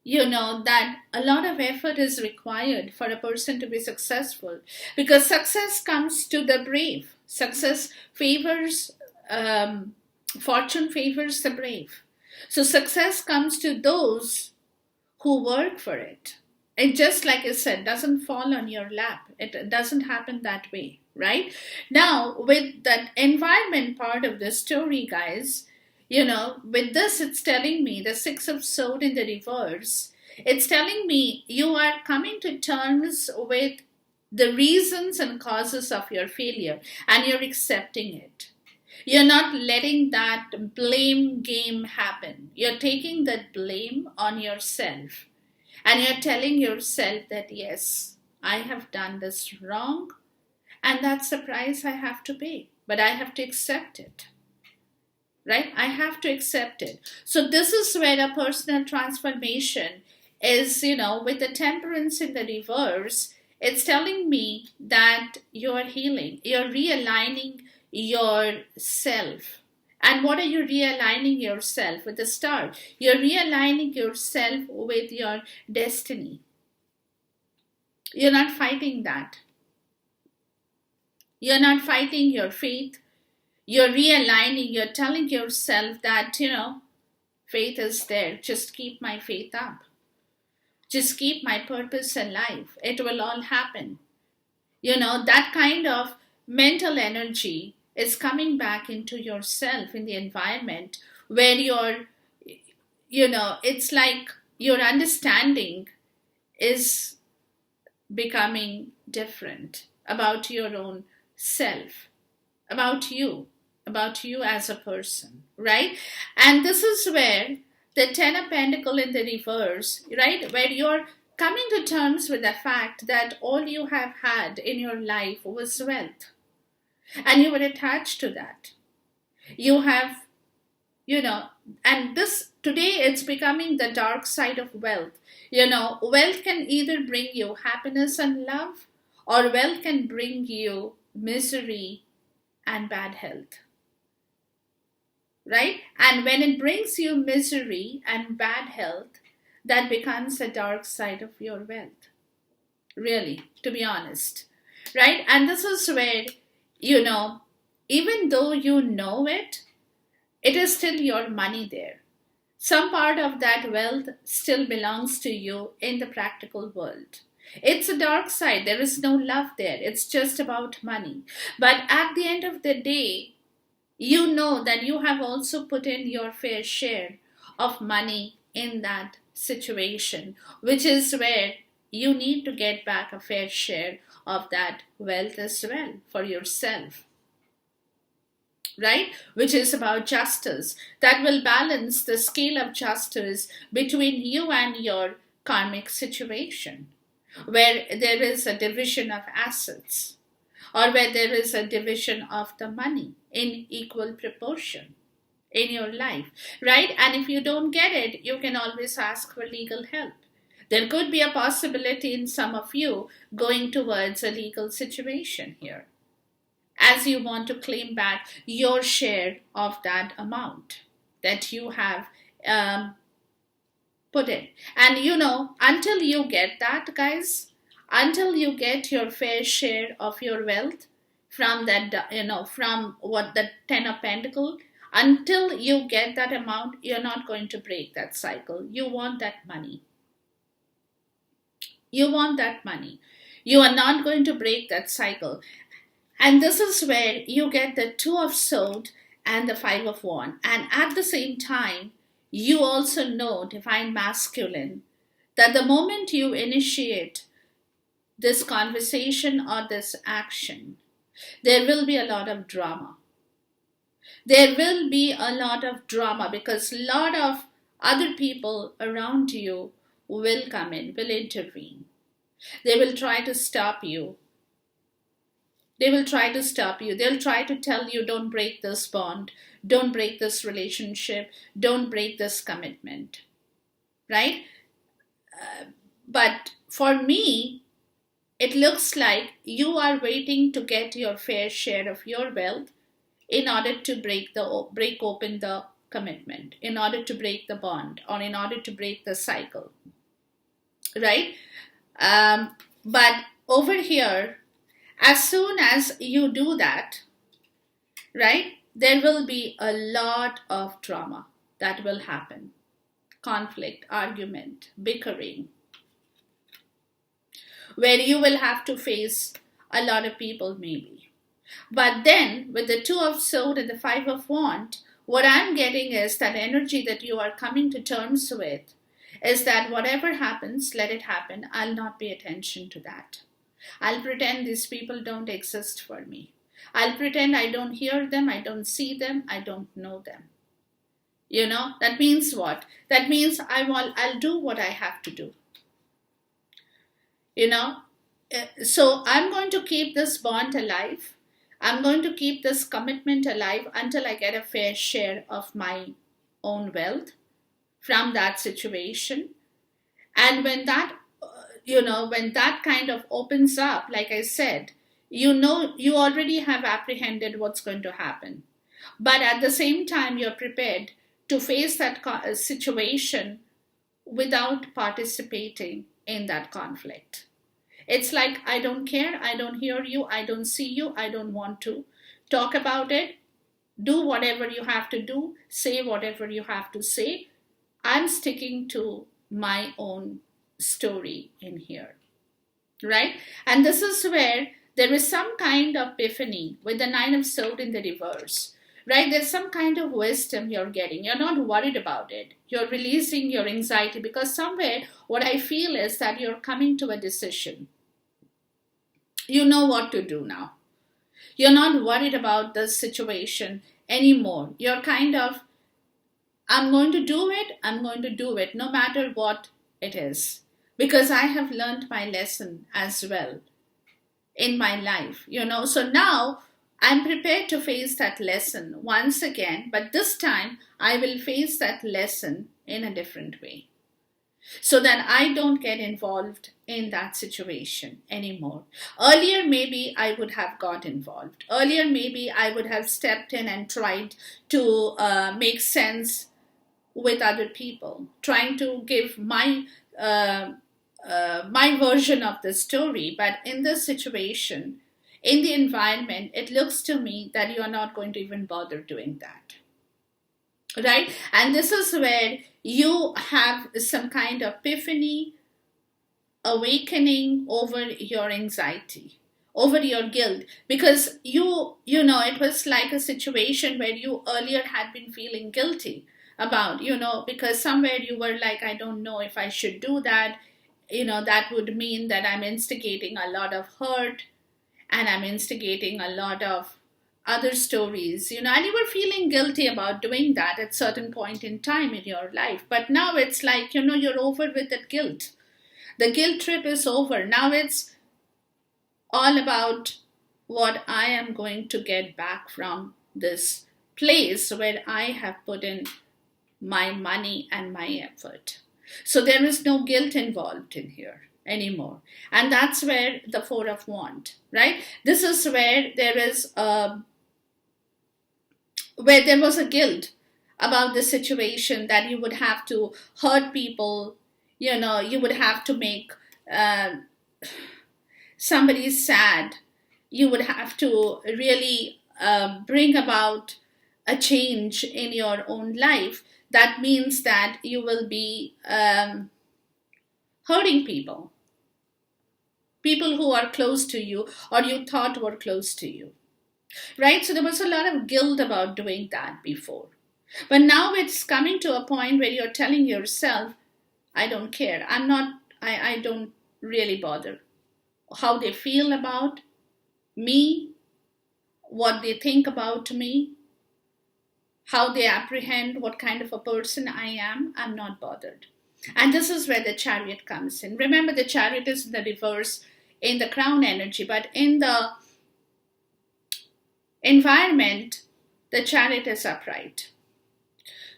that a lot of effort is required for a person to be successful, because success comes to the brave. Success favors, fortune favors the brave. So success comes to those who work for it. And just like I said, doesn't fall on your lap. It doesn't happen that way, right? Now, with that environment part of the story, guys, with this, it's telling me the Six of Swords in the reverse. It's telling me you are coming to terms with the reasons and causes of your failure, and you're accepting it. You're not letting that blame game happen. You're taking that blame on yourself. And you're telling yourself that, yes, I have done this wrong, and that's the price I have to pay. But I have to accept it, right? I have to accept it. So this is where a personal transformation is, with the Temperance in the reverse, it's telling me that you're healing, you're realigning yourself. And what are you realigning yourself with? The Star. You're realigning yourself with your destiny. You're not fighting that. You're not fighting your faith. You're realigning. You're telling yourself that, faith is there. Just keep my faith up. Just keep my purpose alive. It will all happen. That kind of mental energy is coming back into yourself in the environment where it's like your understanding is becoming different about your own self, about you as a person, right? And this is where the Ten of Pentacles in the reverse, right? Where you're coming to terms with the fact that all you have had in your life was wealth. And you were attached to that. You have, and this today it's becoming the dark side of wealth. Wealth can either bring you happiness and love, or wealth can bring you misery and bad health. Right? And when it brings you misery and bad health, that becomes the dark side of your wealth. Really, to be honest. Right? And this is where, even though you know it, it is still your money there. Some part of that wealth still belongs to you in the practical world. It's a dark side. There is no love there. It's just about money. But at the end of the day, you know that you have also put in your fair share of money in that situation, which is where you need to get back a fair share of that wealth as well for yourself, right? Which is about justice. That will balance the scale of justice between you and your karmic situation, where there is a division of assets, or where there is a division of the money in equal proportion in your life, right? And if you don't get it, you can always ask for legal help. There could be a possibility in some of you going towards a legal situation here, as you want to claim back your share of that amount that you have um, put in. And until you get that, guys, until you get your fair share of your wealth from that, from what the Ten of Pentacles, until you get that amount, you're not going to break that cycle. You want that money. You want that money. You are not going to break that cycle. And this is where you get the Two of Swords and the Five of Wands. And at the same time, you also know, Divine Masculine, that the moment you initiate this conversation or this action, there will be a lot of drama. There will be a lot of drama because a lot of other people around you will come in, will intervene. They will try to stop you. They will try to stop you. They'll try to tell you, don't break this bond, don't break this relationship, don't break this commitment, right? But for me, it looks like you are waiting to get your fair share of your wealth in order to break open the commitment, in order to break the bond, or in order to break the cycle, right? But over here, as soon as you do that, right, there will be a lot of drama that will happen. Conflict, argument, bickering, where you will have to face a lot of people maybe. But then with the Two of Swords and the Five of Wands, what I'm getting is that energy that you are coming to terms with is that whatever happens, let it happen. I'll not pay attention to that. I'll pretend these people don't exist for me. I'll pretend I don't hear them, I don't see them, I don't know them. That means what? That means I'll do what I have to do. So I'm going to keep this bond alive. I'm going to keep this commitment alive until I get a fair share of my own wealth from that situation. And when that kind of opens up, like I said, you already have apprehended what's going to happen. But at the same time, you're prepared to face that situation without participating in that conflict. It's like, I don't care, I don't hear you, I don't see you, I don't want to talk about it. Do whatever you have to do, say whatever you have to say. I'm sticking to my own story in here, right? And this is where there is some kind of epiphany with the Nine of Swords in the reverse, right? There's some kind of wisdom you're getting. You're not worried about it. You're releasing your anxiety because somewhere what I feel is that you're coming to a decision. You know what to do now. You're not worried about this situation anymore. You're kind of, I'm going to do it no matter what it is. Because I have learned my lesson as well in my life, So now I'm prepared to face that lesson once again, but this time I will face that lesson in a different way, so that I don't get involved in that situation anymore. Earlier, maybe I would have got involved. Earlier, maybe I would have stepped in and tried to make sense with other people, trying to give my version of the story. But in this situation, in the environment, it looks to me that you are not going to even bother doing that. Right? And this is where you have some kind of epiphany, awakening over your anxiety, over your guilt, because it was like a situation where you earlier had been feeling guilty about, because somewhere you were like, I don't know if I should do that. That would mean that I'm instigating a lot of hurt and I'm instigating a lot of other stories, and you were feeling guilty about doing that at certain point in time in your life. But now it's like, you're over with that guilt. The guilt trip is over. Now it's all about what I am going to get back from this place where I have put in my money and my effort. So there is no guilt involved in here anymore. And that's where the Four of Wands, right? This is where there was a guilt about the situation, that you would have to hurt people, you would have to make uh, somebody sad, you would have to really bring about a change in your own life. That means that you will be hurting people who are close to you or you thought were close to you, right? So there was a lot of guilt about doing that before. But now it's coming to a point where you're telling yourself, I don't care. I don't really bother how they feel about me, what they think about me, how they apprehend what kind of a person I am. I'm not bothered. And this is where the Chariot comes in. Remember, the Chariot is in the reverse in the crown energy, but in the environment, the Chariot is upright.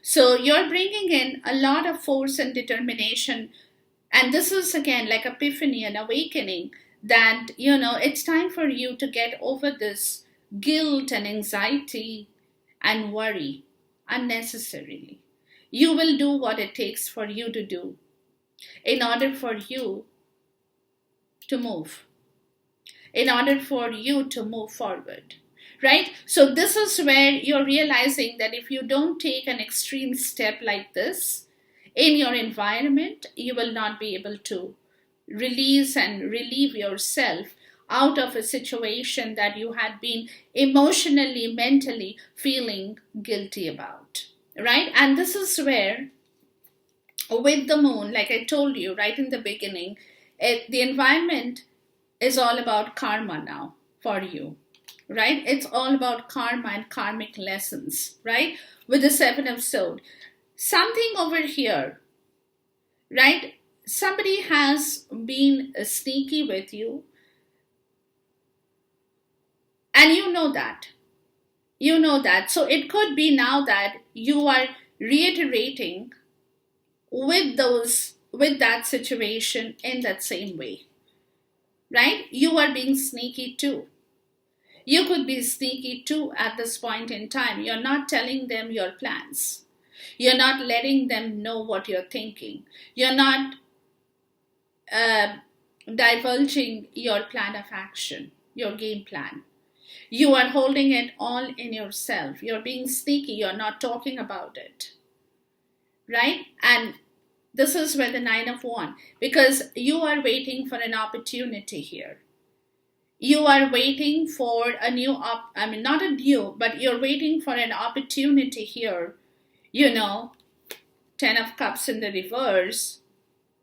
So you're bringing in a lot of force and determination. And this is again like epiphany and awakening, that, it's time for you to get over this guilt and anxiety and worry unnecessarily. You will do what it takes for you to do in order for you to move, in order for you to move forward, right? So this is where you're realizing that if you don't take an extreme step like this in your environment, you will not be able to release and relieve yourself out of a situation that you had been emotionally, mentally feeling guilty about, right? And this is where, with the moon, like I told you right in the beginning, the environment is all about karma now for you, right? It's all about karma and karmic lessons, right? With the Seven of Swords. Something over here, right? Somebody has been sneaky with you, and you know that. You know that. So it could be now that you are reiterating with that situation in that same way, right? You are being sneaky too. You could be sneaky too at this point in time. You're not telling them your plans. You're not letting them know what you're thinking. You're not divulging your plan of action, your game plan. You are holding it all in yourself. You're being sneaky. You're not talking about it, right? And this is where the Nine of Wands, because you are waiting for an opportunity here. You are waiting for a new, not a new, but you're waiting for an opportunity here, Ten of Cups in the reverse,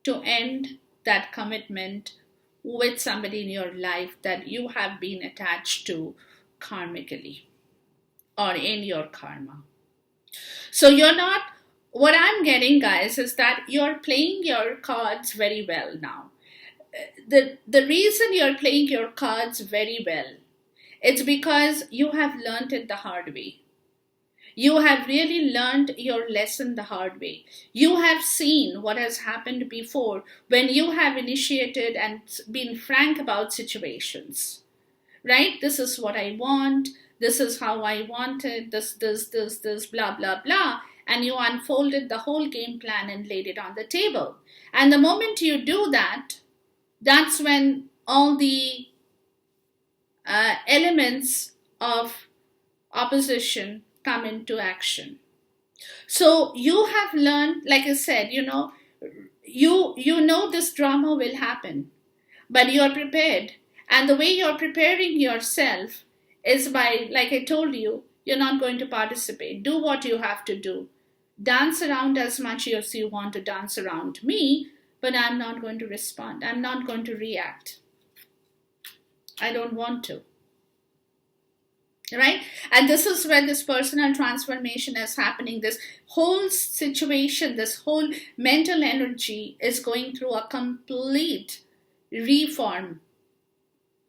to end that commitment with somebody in your life that you have been attached to karmically or in your karma. So what I'm getting, guys, is that you're playing your cards very well now. The reason you're playing your cards very well, it's because you have learned it the hard way. You have really learned your lesson the hard way. You have seen what has happened before when you have initiated and been frank about situations, right? This is what I want. This is how I want it. This, blah, blah, blah. And you unfolded the whole game plan and laid it on the table. And the moment you do that, that's when all the elements of opposition come into action. So you have learned, like I said, you know this drama will happen, but you're prepared. And the way you're preparing yourself is by, like I told you, you're not going to participate. Do what you have to do. Dance around as much as you want to dance around me, but I'm not going to respond. I'm not going to react. I don't want to. Right? And this is where this personal transformation is happening. This whole situation, this whole mental energy is going through a complete reform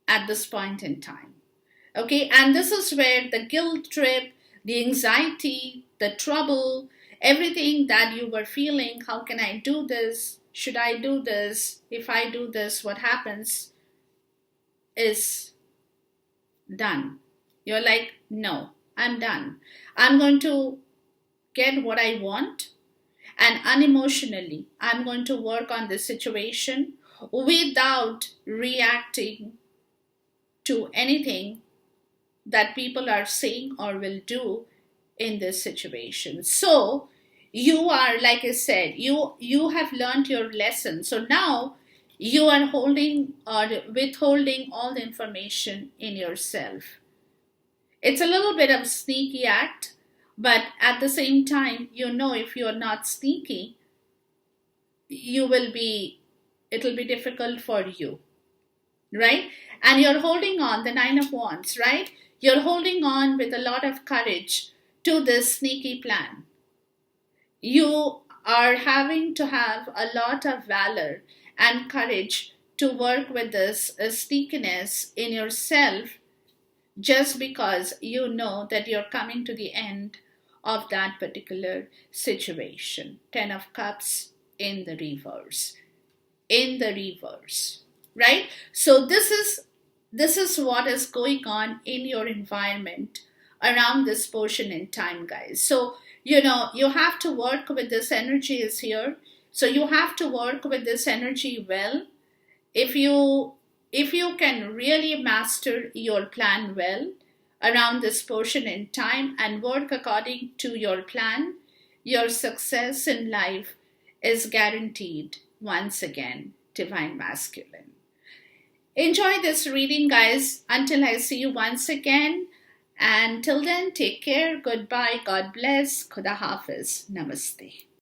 at this point in time. Okay? And this is where the guilt trip, the anxiety, the trouble, Everything that you were feeling, how can I do this? Should I do this? If I do this, what happens? Is done. You're like, no, I'm done. I'm going to get what I want, and unemotionally, I'm going to work on this situation without reacting to anything that people are saying or will do in this situation. So you are, like I said, you have learned your lesson. So now you are holding or withholding all the information in yourself. It's a little bit of a sneaky act, but at the same time, if you're not sneaky, you will be it'll be difficult for you, right? And you're holding on, the Nine of Wands, right? You're holding on with a lot of courage to this sneaky plan. You are having to have a lot of valor and courage to work with this sneakiness in yourself, just because you know that you're coming to the end of that particular situation. Ten of Cups in the reverse. In the reverse, right? So this is what is going on in your environment around this portion in time, guys. So you have to work with this energy is here. So you have to work with this energy well. If you can really master your plan well around this portion in time and work according to your plan, your success in life is guaranteed. Once again, Divine Masculine. Enjoy this reading, guys, until I see you once again. And till then, take care. Goodbye. God bless. Khuda Hafiz. Namaste.